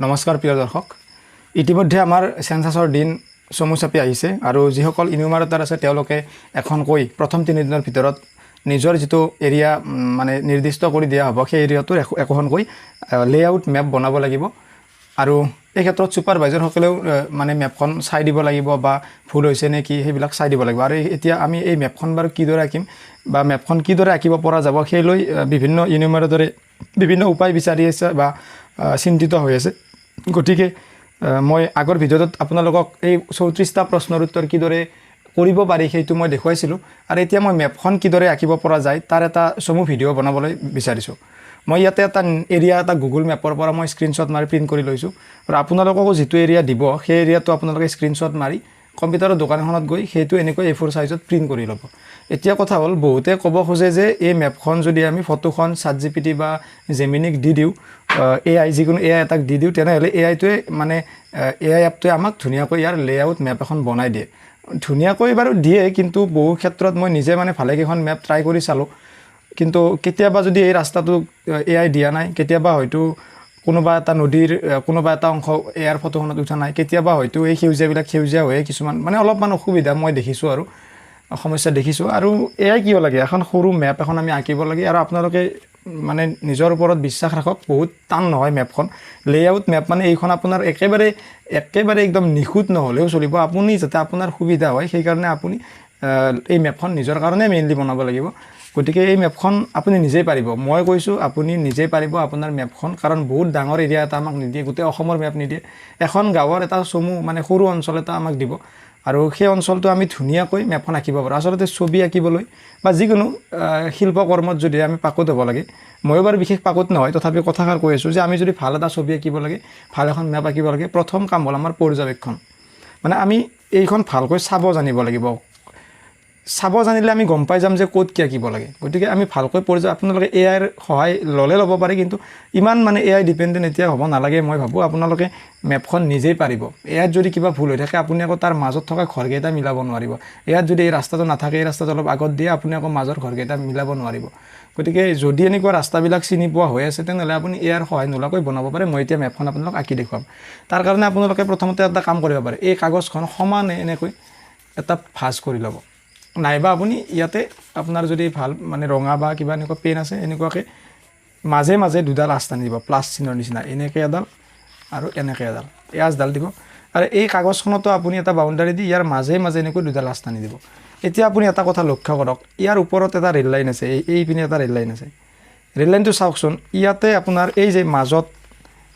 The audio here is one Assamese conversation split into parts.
নমস্কাৰ প্ৰিয় দৰ্শক ইতিমধ্যে আমাৰ সেন্সাছৰ দিন চমু চাপি আহিছে আৰু যিসকল ইনুমাৰেটৰ আছে তেওঁলোকে এখনকৈ প্ৰথম 3 দিনৰ ভিতৰত নিজৰ যেটো এৰিয়া মানে নিৰ্দিষ্ট কৰি দিয়া হ'ব সেই এৰিয়াটো এখনকৈ লেআউট মেপ বনাব লাগিব আৰু এই ক্ষেত্ৰত সুপাৰভাইজাৰ সকলেও মানে মেপখন চাই দিব লাগিব বা ভুল হৈছে নে কি সেইবিলাক চাই দিব লাগিব আৰু এতিয়া আমি এই মেপখন বাৰু কিদৰে আঁকিম বা মেপখন কিদৰে আঁকিব পৰা যাব সেই লৈ বিভিন্ন ইনুমাৰেটৰে বিভিন্ন উপায় বিচাৰি আছে বা চিন্তিত হৈ আছে গতিকে মই আগৰ ভিডিঅ'ত আপোনালোকক এই 34টা প্ৰশ্নৰ উত্তৰ কিদৰে কৰিব পাৰি সেইটো মই দেখুৱাইছিলো আৰু এতিয়া মই মেপখন কিদৰে আঁকিব পৰা যায় তাৰ এটা চমু ভিডিঅ' বনাবলৈ বিচাৰিছো মই ইয়াতে এটা এৰিয়া এটা গুগল মেপৰ পৰা মই স্ক্ৰিনশ্বট মাৰি প্ৰিন্ট কৰি লৈছো আৰু আপোনালোককো যেটো এৰিয়া দিব সেই এৰিয়াটো আপোনালোকে স্ক্ৰিনশ্বট মাৰি কম্পিউটাৰৰ দোকানখনত গৈ সেইটো এনেকৈ A4 সাইজত প্ৰিন্ট কৰি ল'ব এতিয়া কথা হ'ল বহুতে ক'ব খোজে যে এই মেপখন যদি আমি ফটোখন ChatGPT বা Gemini দি দিও AI যিকোনো AI এটাক দি দিও তেনেহলে AI টোৱে মানে AI এপটোৱে আমাক ধুনিয়াকৈ ইয়াৰ লেআউট মেপ এখন বনাই দিয়ে ধুনিয়াকৈ বাৰু দিয়ে কিন্তু বহু ক্ষেত্ৰত মই নিজে মানে ভালে কেখন মেপ ট্ৰাই কৰি চালো কিন্তু কেতিয়াবা যদি এই ৰাস্তাটো AI দিয়া নাই কেতিয়াবা হয়তো কোনোবা এটা নদীৰ কোনোবা এটা অংশ এয়াৰ ফটোখনত উঠা নাই কেতিয়াবা হয়তো এই সেউজীয়া হৈ কিছুমান মানে অলপমান অসুবিধা মই দেখিছো আৰু সমস্যা দেখিছো আৰু AI কিয় লাগে এখন সৰু মেপ এখন আমি আঁকিব লাগে আৰু আপোনালোকে মানে নিজৰ ওপৰত বিশ্বাস ৰাখক বহুত টান নহয় মেপখন লেআউট মেপ মানে এইখন আপোনাৰ একেবাৰে একদম নিখুঁত নহলেও চলিব আপুনি যাতে আপোনাৰ সুবিধা হয় সেই কাৰণে আপুনি এই মেপখন নিজৰ কাৰণে মেইনলি বনাব লাগিব গতিকে এই মেপখন আপুনি নিজেই পাৰিব মই কৈছো আপুনি নিজেই পাৰিব আপোনাৰ মেপখন কাৰণ বহুত ডাঙৰ এৰিয়া এটা আমাক নিদিয়ে গোটেই অসমৰ মেপ নিদিয়ে এখন গাঁৱৰ এটা চমু মানে সৰু অঞ্চল এটা আমাক দিব আৰু সেই অঞ্চলটো আমি ধুনিয়াকৈ মেপখন আঁকিব পাৰো আসলতে ছবি আঁকিবলৈ বা যিকোনো শিল্পকৰ্মত যদি আমি পাকত হ'ব লাগে মই বাৰু বিশেষ পাকত নহয় তথাপি কথাকাৰ কৈ আছো যে আমি যদি ভাল এটা ছবি আঁকিব লাগে ভাল এখন মেপ আঁকিব লাগে প্ৰথম কাম হ'ল আমাৰ পৰ্যবেক্ষণ মানে আমি এইখন ভালকৈ চাব জানিব লাগিব চাব জানিলে আমি গম পাই যাম যে কোড কি আঁকিব লাগে গতিকে আমি ভালকৈ আপোনালোকে AI ৰ সহায় ল'ব পাৰে কিন্তু ইমান মানে AI ডিপেন্ডেন্ট এতিয়া হ'ব নালাগে মই ভাবো আপোনালোকে মেপখন নিজেই পাৰিব ইয়াত যদি কিবা ভুল হৈ থাকে আপুনি আকৌ তাৰ মাজত থকা ঘৰকেইটা মিলাব নোৱাৰিব ইয়াত যদি এই ৰাস্তাটো নাথাকে এই ৰাস্তাটো অলপ আগত দিয়ে আপুনি আকৌ মাজৰ ঘৰকেইটা মিলাব নোৱাৰিব গতিকে যদি এনেকুৱা ৰাস্তাবিলাক চিনি পোৱা হৈ আছে তেনেহলে আপুনি AI ৰ সহায় নলকৈ বনাব পাৰে মই এতিয়া মেপখন আপোনালোক আঁকি দেখুৱাম তাৰ কাৰণে আপোনালোকে প্ৰথমতে এটা কাম কৰিব পাৰে এই কাগজখন সমানে এনেকৈ এটা ভাঁজ কৰি ল'ব নাইবা আপুনি ইয়াতে আপোনাৰ যদি ভাল মানে ৰঙা বা কিবা এনেকুৱা পেন আছে এনেকুৱাকে মাজে মাজে দুডাল আঁচ টানি দিব প্লাস চিহ্নৰ নিচিনা এনেকৈ এডাল আৰু এনেকৈ এডাল এই আঁচডাল দিব আৰু এই কাগজখনতো আপুনি এটা বাউণ্ডাৰী দি ইয়াৰ মাজে মাজে এনেকৈ দুডাল আঁচ টানি দিব এতিয়া আপুনি এটা কথা লক্ষ্য কৰক ইয়াৰ ওপৰত এটা ৰেল লাইন আছে এই পিনে এটা ৰেল লাইন আছে ৰেল লাইনটো চাওকচোন ইয়াতে আপোনাৰ এই যে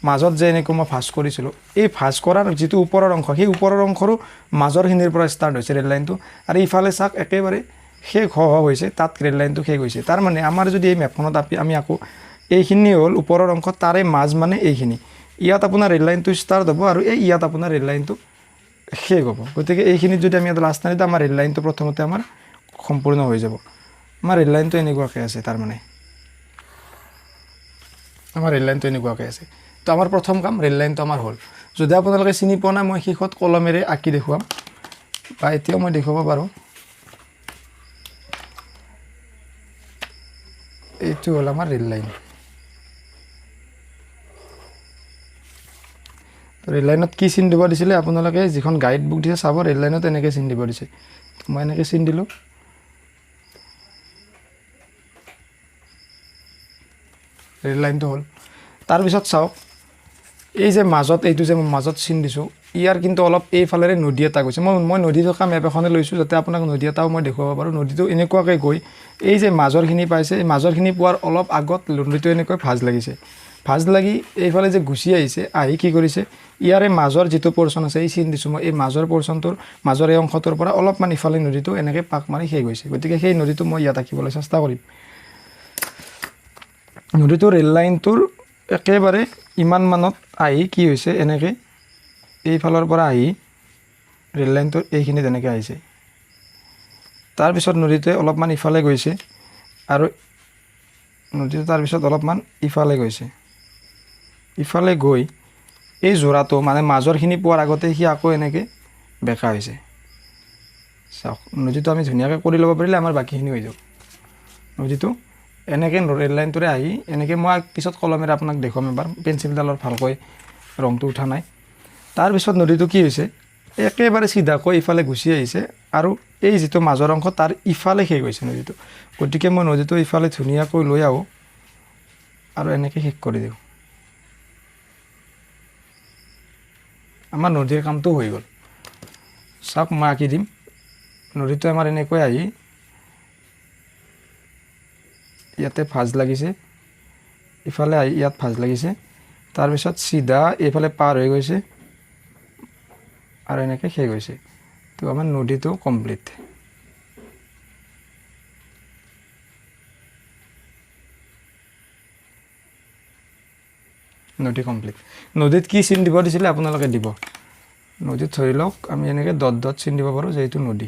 মাজত যে এনেকৈ মই ভাঁজ কৰিছিলো এই ভাঁজ কৰাৰ যেটো ওপৰৰ অংশ সেই ওপৰৰ অংশৰো মাজৰখিনিৰ পৰা ষ্টাৰ্ট হৈছে ৰেল লাইনটো আৰু ইফালে চাক একেবাৰে শেষ হৈছে তাত ৰেল লাইনটো শেষ হৈছে তাৰ মানে আমাৰ যদি এই মেপখনত আমি আকৌ এইখিনি হ'ল ওপৰৰ অংশ তাৰে মাজ মানে এইখিনি ইয়াত আপোনাৰ ৰেল লাইনটো ষ্টাৰ্ট হ'ব আৰু এই ইয়াত আপোনাৰ ৰেল লাইনটো শেষ হ'ব গতিকে এইখিনিত যদি আমি এটা লাষ্ট টানি দিওঁ আমাৰ ৰেল লাইনটো প্ৰথমতে আমাৰ সম্পূৰ্ণ হৈ যাব আমাৰ ৰেল লাইনটো এনেকুৱাকৈ আছে তাৰ মানে আমাৰ ৰেল লাইনটো এনেকুৱাকৈ আছে তো আমাৰ প্ৰথম কাম ৰেল লাইনটো আমাৰ হ'ল যদি আপোনালোকে চিনি পোৱা নাই মই শেষত কলমেৰে আঁকি দেখুৱাম বা এতিয়াও মই দেখুৱাব পাৰোঁ এইটো হ'ল আমাৰ ৰেল লাইন ৰেল লাইনত কি চিন দিব দিছিলে আপোনালোকে যিখন গাইড বুক দিছে চাব ৰেল লাইনত এনেকৈ চিন দিব দিছে মই এনেকৈ চিন দিলোঁ ৰেল লাইনটো হ'ল তাৰপিছত চাওক এই যে মাজত এইটো যে মাজত চিন দিছোঁ ইয়াৰ কিন্তু অলপ এইফালেৰে নদী এটা গৈছে মই নদী থকা মেপ এখনে লৈছোঁ যাতে আপোনাক নদী এটাও মই দেখুৱাব পাৰোঁ নদীটো এনেকুৱাকৈ গৈ এই যে মাজৰখিনি পাইছে এই মাজৰখিনি পোৱাৰ অলপ আগত নদীটো এনেকৈ ভাঁজ লাগি এইফালে যে গুচি আহিছে আহি কি কৰিছে ইয়াৰে মাজৰ যেটো পৰ্চন আছে এই চিন দিছোঁ মই এই মাজৰ পৰ্চনটোৰ মাজৰ এই অংশটোৰ পৰা অলপমান ইফালে নদীটো এনেকৈ পাক মাৰি শেষ হৈছে গতিকে সেই নদীটো মই ইয়াত আঁকিবলৈ চেষ্টা কৰিম নদীটো ৰেল লাইনটোৰ একেবাৰে ইমান মানত আহি কি হৈছে এনেকৈ এইফালৰ পৰা আহি ৰেল লাইনটোৰ এইখিনিত এনেকৈ আহিছে তাৰপিছত নদীটোৱে অলপমান ইফালে গৈছে আৰু নদীটো তাৰপিছত অলপমান ইফালে গৈছে ইফালে গৈ এই জোৰাটো মানে মাজৰখিনি পোৱাৰ আগতে সি আকৌ এনেকৈ বেকা হৈছে চাওক নদীটো আমি ধুনীয়াকৈ কৰি ল'ব পাৰিলে আমাৰ বাকীখিনি হৈ যাব নদীটো এনেকৈ ৰেল লাইনটোৰে আহি এনেকৈ মই পিছত কলমেৰে আপোনাক দেখুৱাম এবাৰ পেঞ্চিলডালৰ ভালকৈ ৰংটো উঠা নাই। তাৰপিছত নদীটো কি হৈছে একেবাৰে চিধাকৈ ইফালে গুচি আহিছে আৰু এই যিটো মাজৰ অংশ তাৰ ইফালে শেষ হৈছে নদীটো। গতিকে মই নদীটো ইফালে ধুনীয়াকৈ লৈ আহোঁ আৰু এনেকৈ শেষ কৰি দিওঁ। আমাৰ নদীৰ কামটো হৈ গ'ল। চাওক মই আঁকি দিম। নদীটো আমাৰ এনেকৈ আহি ইয়াতে ভাঁজ লাগিছে, ইফালে আহি ইয়াত ভাঁজ লাগিছে, তাৰপিছত চিধা এইফালে পাৰ হৈ গৈছে আৰু এনেকৈ শেষ হৈছে। তো আমাৰ নদীটো কমপ্লিট। নদী কমপ্লিট। নদীত কি চিন দিব দিছিলে আপোনালোকে দিব। নদীত ধৰি লওক আমি এনেকৈ ডট ডট চিন দিব পাৰোঁ যে এইটো নদী।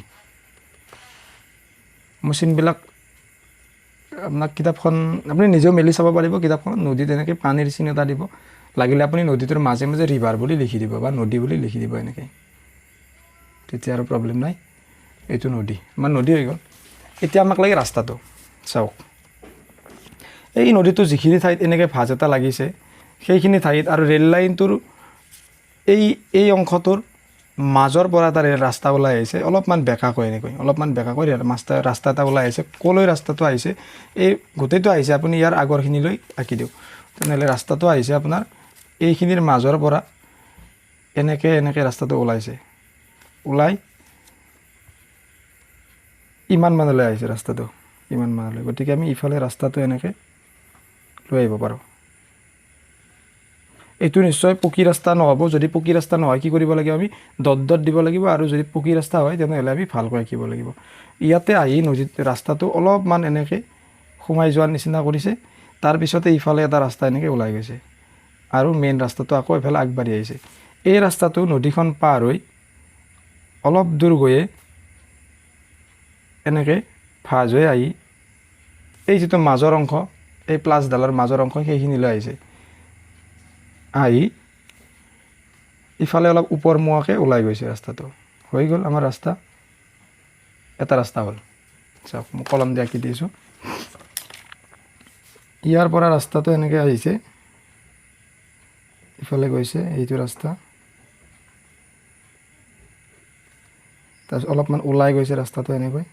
মই চিনবিলাক আপোনাক কিতাপখন আপুনি নিজেও মেলি চাব পাৰিব। কিতাপখনত নদীত এনেকৈ পানীৰ চিন এটা দিব। লাগিলে আপুনি নদীটোৰ মাজে মাজে ৰিভাৰ বুলি লিখি দিব বা নদী বুলি লিখি দিব এনেকৈ, তেতিয়া আৰু প্ৰব্লেম নাই। এইটো নদী, আমাৰ নদী হৈ গ'ল। এতিয়া আমাক লাগে ৰাস্তাটো। চাওক এই নদীটো যিখিনি ঠাইত এনেকৈ ভাঁজ এটা লাগিছে সেইখিনি ঠাইত আৰু ৰেল লাইনটোৰ এই অংশটোৰ মাজৰ পৰা এটা ৰাস্তা ওলাই আহিছে, অলপমান বেঁকাকৈ এনেকৈ, অলপমান বেঁকাকৈ ৰাস্তা এটা ওলাই আহিছে। ক'লৈ ৰাস্তাটো আহিছে এই গোটেইটো আহিছে, আপুনি ইয়াৰ আগৰখিনিলৈ আঁকি দিওঁ। তেনেহ'লে ৰাস্তাটো আহিছে আপোনাৰ এইখিনিৰ মাজৰ পৰা এনেকৈ এনেকৈ ৰাস্তাটো ওলাইছে, ওলাই ইমান মানলৈ আহিছে ৰাস্তাটো, ইমান মানলৈ। গতিকে আমি ইফালে ৰাস্তাটো এনেকৈ লৈ আহিব পাৰোঁ। এইটো নিশ্চয় পকী ৰাস্তা নহ'ব। যদি পকী ৰাস্তা নহয় কি কৰিব লাগিব, আমি ডট ডট দিব লাগিব। আৰু যদি পকী ৰাস্তা হয় তেনেহ'লে আমি ভালকৈ আঁকিব লাগিব। ইয়াতে আহি নদীত ৰাস্তাটো অলপমান এনেকৈ সোমাই যোৱাৰ নিচিনা কৰিছে। তাৰপিছতে ইফালে এটা ৰাস্তা এনেকৈ ওলাই গৈছে আৰু মেইন ৰাস্তাটো আকৌ এফালে আগবাঢ়ি আহিছে। এই ৰাস্তাটো নদীখন পাৰ হৈ অলপ দূৰ গৈয়ে এনেকৈ ভাঁজ হৈ আহি এই যিটো মাজৰ অংশ, এই প্লাছডালৰ মাজৰ অংশ সেইখিনিলৈ আহিছে। আহি ইফালে অলপ ওপৰমুৱাকৈ ওলাই গৈছে ৰাস্তাটো। হৈ গ'ল আমাৰ ৰাস্তা, এটা ৰাস্তা হ'ল। চাওক মই কলম দি আঁকি দিছোঁ। ইয়াৰ পৰা ৰাস্তাটো এনেকৈ আহিছে, ইফালে গৈছে এইটো ৰাস্তা, তাৰপিছত অলপমান ওলাই গৈছে ৰাস্তাটো এনেকৈ,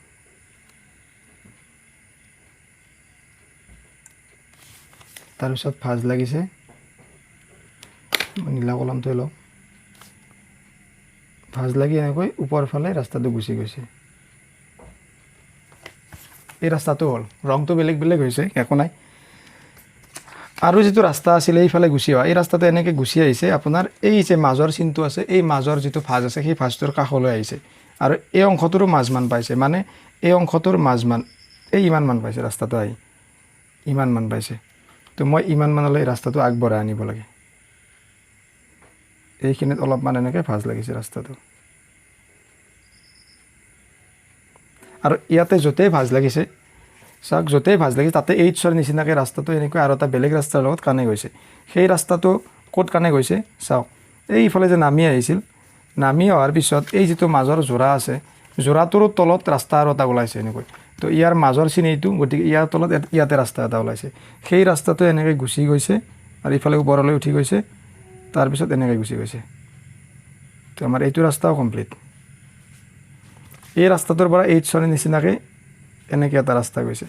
তাৰপিছত ভাঁজ লাগিছে। নীলা কলমটোৱে লওঁ। ভাঁজ লাগি এনেকৈ ওপৰ ফালে ৰাস্তাটো গুচি গৈছে। এই ৰাস্তাটো হ'ল, ৰংটো বেলেগ বেলেগ হৈছে, একো নাই। আৰু যিটো ৰাস্তা আছিলে এইফালে গুচি অহা, এই ৰাস্তাটো এনেকৈ গুচি আহিছে আপোনাৰ এই যে মাজৰ চিনটো আছে, এই মাজৰ যিটো ভাঁজ আছে সেই ভাঁজটোৰ কাষলৈ আহিছে আৰু এই অংশটোৰো মাজমান পাইছে। মানে এই অংশটোৰ মাজমান এই ইমানমান পাইছে ৰাস্তাটো আহি, ইমানমান পাইছে। তো মই ইমানমানলৈ ৰাস্তাটো আগবঢ়াই আনিব লাগে। এইখিনিত অলপমান এনেকৈ ভাঁজ লাগিছে ৰাস্তাটো। আৰু ইয়াতে য'তেই ভাঁজ লাগিছে, চাওক য'তেই ভাঁজ লাগিছে তাতে এইচৰ নিচিনাকৈ ৰাস্তাটো এনেকৈ আৰু এটা বেলেগ ৰাস্তাৰ লগত কানেক্ট হৈছে। সেই ৰাস্তাটো ক'ত কানেক্ট হৈছে চাওক, এইফালে যে নামি আহিছিল, নামি অহাৰ পিছত এই যিটো মাজৰ যোৰা আছে, যোৰাটোৰ তলত ৰাস্তা আৰু এটা ওলাইছে এনেকৈ। তো ইয়াৰ মাজৰ চিন এইটো, গতিকে ইয়াৰ তলত ইয়াতে ৰাস্তা এটা ওলাইছে। সেই ৰাস্তাটো এনেকৈ গুচি গৈছে আৰু ইফালে ওপৰলৈ উঠি গৈছে, তাৰপিছত এনেকৈ গুচি গৈছে। তো আমাৰ এইটো ৰাস্তাও কমপ্লিট। এই ৰাস্তাটোৰ পৰা এইচৰ নিচিনাকৈ এনেকৈ এটা ৰাস্তা গৈছে,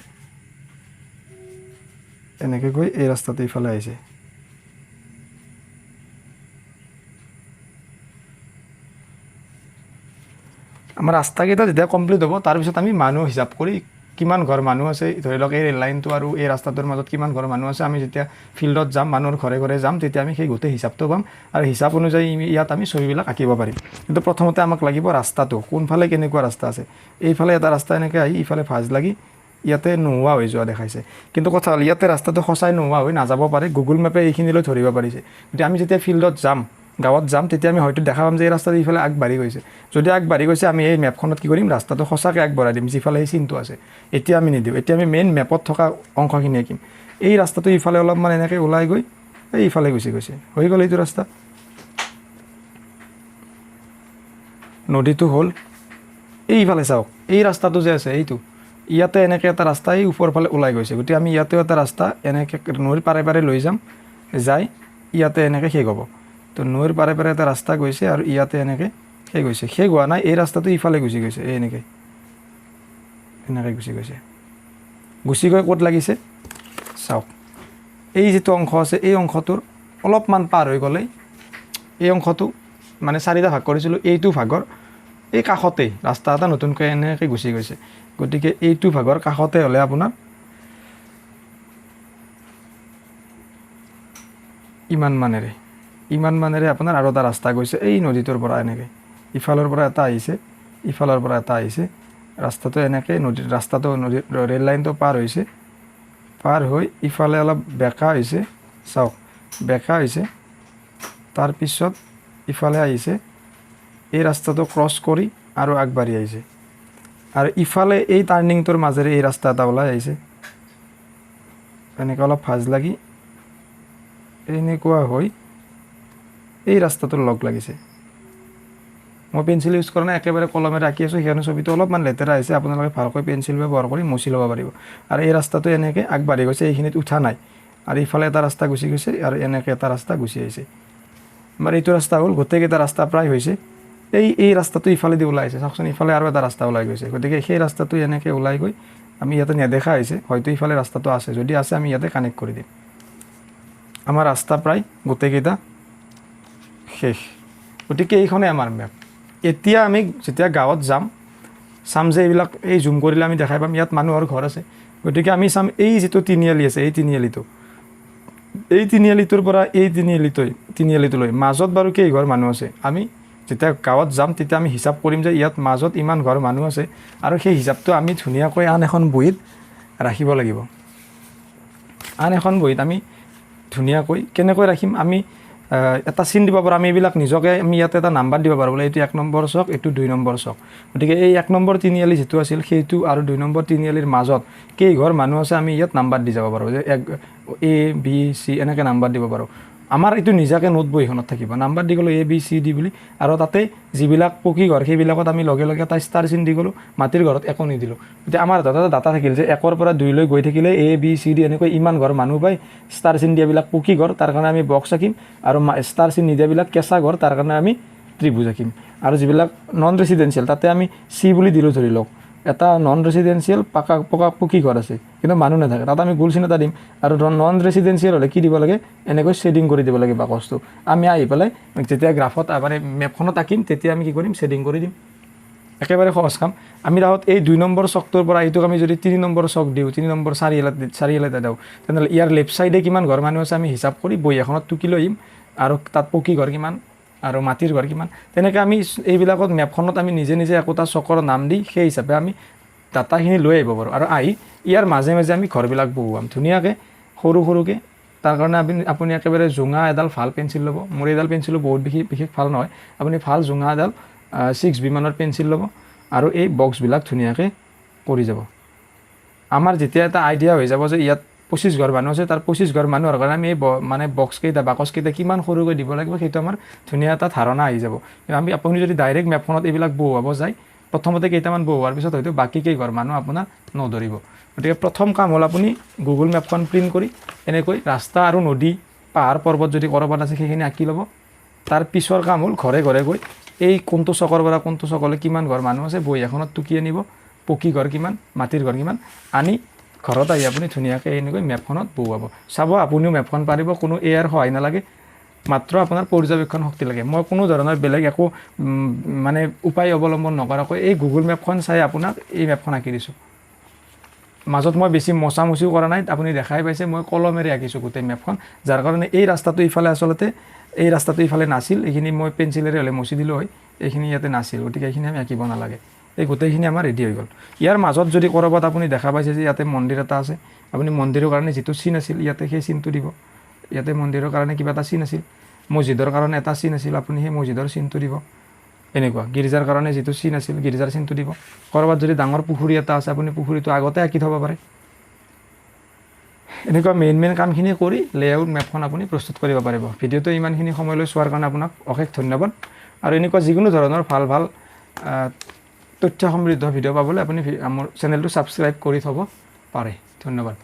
এনেকৈ গৈ এই ৰাস্তাটো ইফালে আহিছে। আমাৰ ৰাস্তাকেইটা যেতিয়া কমপ্লিট হ'ব তাৰপিছত আমি মানুহ হিচাপ কৰি কিমান ঘৰ মানুহ আছে, ধৰি লওক এই ৰেল লাইনটো আৰু এই ৰাস্তাটোৰ মাজত কিমান ঘৰ মানুহ আছে, আমি যেতিয়া ফিল্ডত যাম, মানুহৰ ঘৰে ঘৰে যাম, তেতিয়া আমি সেই গোটেই হিচাপটো পাম আৰু হিচাপ অনুযায়ী ইয়াত আমি ছবিবিলাক আঁকিব পাৰিম। কিন্তু প্ৰথমতে আমাক লাগিব ৰাস্তাটো, কোনফালে কেনেকুৱা ৰাস্তা আছে। এইফালে এটা ৰাস্তা এনেকৈ আহি ইফালে ভাঁজ লাগি ইয়াতে নোহোৱা হৈ যোৱা দেখাইছে। কিন্তু কথা হ'ল ইয়াতে ৰাস্তাটো সঁচাই নোহোৱা হৈ নাযাব পাৰে, গুগল মেপে এইখিনিলৈ ধৰিব পাৰিছে। গতিকে আমি যেতিয়া ফিল্ডত যাম, গাঁৱত যাম, তেতিয়া আমি হয়তো দেখা পাম যে এই ৰাস্তাটো ইফালে আগবাঢ়ি গৈছে। যদি আগবাঢ়ি গৈছে আমি এই মেপখনত কি কৰিম, ৰাস্তাটো সঁচাকৈ আগবঢ়াই দিম যিফালে সেই চিনটো আছে। এতিয়া আমি নিদিওঁ, এতিয়া আমি মেইন মেপত থকা অংশখিনি আঁকিম। এই ৰাস্তাটো ইফালে অলপমান এনেকৈ ওলাই গৈ এইফালে গুচি গৈছে, হৈ গ'ল এইটো ৰাস্তা। নদীটো হ'ল এইফালে, চাওক এই ৰাস্তাটো যে আছে এইটো, ইয়াতে এনেকৈ এটা ৰাস্তা এই ওপৰ ফালে ওলাই গৈছে। গতিকে আমি ইয়াতেও এটা ৰাস্তা এনেকৈ নদীৰ পাৰে পাৰে লৈ যাম, যাই ইয়াতে এনেকৈ শেষ হ'ব। তো নৈৰ পাৰে পাৰে এটা ৰাস্তা গৈছে আৰু ইয়াতে এনেকৈ সেই গৈছে, সেই গোৱা নাই, এই ৰাস্তাটো ইফালে গুচি গৈছে, এই এনেকৈ গুচি গৈছে। গুচি গৈ ক'ত লাগিছে চাওক, এই যিটো অংশ আছে এই অংশটোৰ অলপমান পাৰ হৈ গ'লে এই অংশটো মানে 4টা ভাগ কৰিছিলোঁ, এইটো ভাগৰ এই কাষতেই ৰাস্তা এটা নতুনকৈ এনেকৈ গুচি গৈছে। গতিকে এইটো ভাগৰ কাষতে হ'লে আপোনাৰ ইমান মানেৰে আপোনাৰ আৰু এটা ৰাস্তা গৈছে এই নদীটোৰ পৰা এনেকৈ, ইফালৰ পৰা এটা আহিছে, ইফালৰ পৰা এটা আহিছে, ৰাস্তাটো এনেকৈ নদীৰ ৰেল লাইনটো পাৰ হৈছে, পাৰ হৈ ইফালে অলপ বেঁকা হৈছে, চাওক বেঁকা হৈছে, তাৰপিছত ইফালে আহিছে, এই ৰাস্তাটো ক্ৰছ কৰি আৰু আগবাঢ়ি আহিছে, আৰু ইফালে এই টাৰ্ণিংটোৰ মাজেৰে এই ৰাস্তা এটা ওলাই আহিছে, এনেকৈ অলপ ভাজ লাগি এনেকুৱা হৈ এই ৰাস্তাটোৰ লগ লাগিছে। মই পেঞ্চিল ইউজ কৰা নাই, একেবাৰে কলমেৰে আঁকি আছোঁ, সেইকাৰণে ছবিটো অলপমান লেতেৰা আহিছে, আপোনালোকে ভালকৈ পেঞ্চিল ব্যৱহাৰ কৰি মুচি ল'ব পাৰিব। আৰু এই ৰাস্তাটো এনেকৈ আগবাঢ়ি গৈছে, এইখিনিত উঠা নাই, আৰু ইফালে এটা ৰাস্তা গুচি গৈছে আৰু এনেকৈ এটা ৰাস্তা গুচি আহিছে। আমাৰ এইটো ৰাস্তা হ'ল, গোটেইকেইটা ৰাস্তা প্ৰায় হৈছে। এই ৰাস্তাটো ইফালেদি ওলাই আহিছে, চাওকচোন ইফালে আৰু এটা ৰাস্তা ওলাই গৈছে। গতিকে সেই ৰাস্তাটো এনেকৈ ওলাই গৈ আমি ইয়াতে নেদেখা হৈছে, হয়তো ইফালে ৰাস্তাটো আছে, যদি আছে আমি ইয়াতে কানেক্ট কৰি দিম। আমাৰ ৰাস্তা প্ৰায় গোটেইকেইটা শেষ। গতিকে এইখনেই আমাৰ মেপ। এতিয়া আমি যেতিয়া গাঁৱত চাম যে এইবিলাক এই জুম কৰিলে আমি দেখাই পাম ইয়াত মানুহৰ ঘৰ আছে। গতিকে আমি চাম এই যিটো তিনিআলি আছে, এই তিনিআলিটোৰ পৰা এই তিনিআলিটোলৈ মাজত বাৰু কেইঘৰ মানুহ আছে, আমি যেতিয়া গাঁৱত যাম তেতিয়া আমি হিচাপ কৰিম যে ইয়াত মাজত ইমান ঘৰ মানুহ আছে, আৰু সেই হিচাপটো আমি ধুনীয়াকৈ আন এখন বহীত ৰাখিব লাগিব। আন এখন বহীত আমি ধুনীয়াকৈ কেনেকৈ ৰাখিম, আমি এটা চিন দিব পাৰোঁ, আমি এইবিলাক নিজকে আমি ইয়াতে এটা নাম্বাৰ দিব পাৰোঁ, বোলে এইটো 1 নম্বৰ চক, এইটো 2 নম্বৰ চক। গতিকে এই 1 নম্বৰ তিনিআলি যিটো আছিল সেইটো আৰু 2 নম্বৰ তিনিআলিৰ মাজত কেইঘৰ মানুহ আছে আমি ইয়াত নাম্বাৰ দি যাব পাৰোঁ, যে A B C এনেকৈ নাম্বাৰ দিব পাৰোঁ। আমাৰ এইটো নিজাকৈ নোট বহীখনত থাকিব, নাম্বাৰ দি গ'লোঁ A B C D বুলি, আৰু তাতে যিবিলাক পকী ঘৰ সেইবিলাকত আমি লগে লগে এটা ষ্টাৰ চিন দি গ'লোঁ, মাটিৰ ঘৰত একো নিদিলোঁ। গতিকে আমাৰ এটা ডাটা থাকিল যে 1ৰ পৰা 2লৈ গৈ থাকিলে A B C D এনেকৈ ইমান ঘৰ মানুহ পায়, ষ্টাৰ চিন দিয়াবিলাক পকী ঘৰ, তাৰ কাৰণে আমি বক্স আঁকিম, আৰু ষ্টাৰ চিন নিদিয়াবিলাক কেঁচা ঘৰ, তাৰ কাৰণে আমি ত্ৰিভুজ আঁকিম। আৰু যিবিলাক নন ৰেচিডেঞ্চিয়েল তাতে আমি C বুলি দিলোঁ, ধৰি লওক এটা নন ৰেচিডেঞ্চিয়েল পকী ঘৰ আছে কিন্তু মানুহ নাথাকে, তাত আমি গোল চিন এটা দিম। আৰু নন ৰেচিডেঞ্চিয়েল হ'লে কি দিব লাগে, এনেকৈ শ্বেডিং কৰি দিব লাগে বাকচটো। আমি আহি পেলাই যেতিয়া গ্ৰাফত মানে মেপখনত আঁকিম তেতিয়া আমি কি কৰিম, শ্বেডিং কৰি দিম। একেবাৰে সহজ কাম। আমি তাহত এই 2 নম্বৰ চকটোৰ পৰা এইটোক আমি যদি 3 নম্বৰ চক দিওঁ, 3 নম্বৰ চাৰিআলিতে দিওঁ, তেনেহ'লে ইয়াৰ লেফ্ট চাইডে কিমান ঘৰ মানুহ আছে আমি হিচাপ কৰি বহী এখনত টুকি লৈ আহিম, আৰু তাত পকী ঘৰ কিমান আৰু মাটিৰ ঘৰ কিমান। তেনেকৈ আমি এইবিলাকত মেপখনত আমি নিজে একোটা চকৰ নাম দি সেই হিচাপে আমি ডাটাখিনি লৈ আহিব পাৰোঁ, আৰু আহি ইয়াৰ মাজে মাজে আমি ঘৰবিলাক বহুৱাম ধুনীয়াকৈ সৰুকৈ। তাৰ কাৰণে আপুনি একেবাৰে জোঙা এডাল ভাল পেঞ্চিল ল'ব। মোৰ এইডাল পেঞ্চিলো বহুত বিশেষ ভাল নহয়, আপুনি ভাল জোঙা এডাল 6B মানৰ পেঞ্চিল ল'ব, আৰু এই বক্সবিলাক ধুনীয়াকৈ কৰি যাব। আমাৰ যেতিয়া এটা আইডিয়া হৈ যাব যে ইয়াত 25 ঘৰ মানুহ আছে, তাৰ 25 ঘৰ মানুহৰ কাৰণে আমি এই মানে বাকচকেইটা কিমান সৰুকৈ দিব লাগিব, সেইটো আমাৰ ধুনীয়া এটা ধাৰণা আহি যাব। কিন্তু আপুনি যদি ডাইৰেক্ট মেপখনত এইবিলাক বহুৱাব যায়, প্ৰথমতে কেইটামান বহুৱাৰ পিছত হয়তো বাকী কেইঘৰ মানুহ আপোনাৰ নধৰিব। গতিকে প্ৰথম কাম হ'ল আপুনি গুগল মেপখন প্ৰিণ্ট কৰি এনেকৈ ৰাস্তা আৰু নদী, পাহাৰ পৰ্বত যদি ক'ৰবাত আছে সেইখিনি আঁকি ল'ব। তাৰ পিছৰ কাম হ'ল ঘৰে ঘৰে গৈ এই কোনটো চকৰ পৰা কোনটো চকলৈ কিমান ঘৰ মানুহ আছে বহী এখনত টুকি আনিব, পকী ঘৰ কিমান, মাটিৰ ঘৰ কিমান, আনি ঘৰত আহি আপুনি ধুনীয়াকৈ এনেকৈ মেপখনত বহুৱাব। চাব আপুনিও মেপখন পাৰিব, কোনো এয়াৰ সহায় নালাগে, মাত্ৰ আপোনাৰ পৰ্যবেক্ষণ শক্তি লাগে। মই কোনো ধৰণৰ বেলেগ একো মানে উপায় অৱলম্বন নকৰাকৈ এই গুগল মেপখন চাই আপোনাক এই মেপখন আঁকি দিছোঁ। মাজত মই বেছি মচামচিও কৰা নাই, আপুনি দেখাই পাইছে মই কলমেৰে আঁকিছোঁ গোটেই মেপখন, যাৰ কাৰণে এই ৰাস্তাটো ইফালে আচলতে এই ৰাস্তাটো ইফালে নাছিল, এইখিনি মই পেঞ্চিলেৰে হ'লে মচি দিলোঁ হয়, এইখিনি ইয়াতে নাছিল, গতিকে এইখিনি আমি আঁকিব নালাগে। এই গোটেইখিনি আমাৰ ৰেডি হৈ গ'ল। ইয়াৰ মাজত যদি ক'ৰবাত আপুনি দেখা পাইছে যে ইয়াতে মন্দিৰ এটা আছে, আপুনি মন্দিৰৰ কাৰণে যিটো চিন আছিল ইয়াতে সেই চিনটো দিব। ইয়াতে মন্দিৰৰ কাৰণে কিবা এটা চিন আছিল, মছজিদৰ কাৰণে এটা চিন আছিল, আপুনি সেই মছজিদৰ চিনটো দিব। এনেকুৱা গীৰ্জাৰ কাৰণে যিটো চিন আছিল গীৰ্জাৰ চিনটো দিব। ক'ৰবাত যদি ডাঙৰ পুখুৰী এটা আছে আপুনি পুখুৰীটো আগতে আঁকি থ'ব পাৰে। এনেকুৱা মেইন কামখিনি কৰি লেআউট মেপখন আপুনি প্ৰস্তুত কৰিব পাৰিব। ভিডিঅ'টো ইমানখিনি সময়লৈ চোৱাৰ কাৰণে আপোনাক অশেষ ধন্যবাদ। আৰু এনেকুৱা যিকোনো ধৰণৰ ভাল তথ্য সমৃদ্ধ ভিডিঅ' পাবলৈ আপুনি মোৰ চেনেলটো ছাবস্ক্ৰাইব কৰি থ'ব পাৰে। ধন্যবাদ।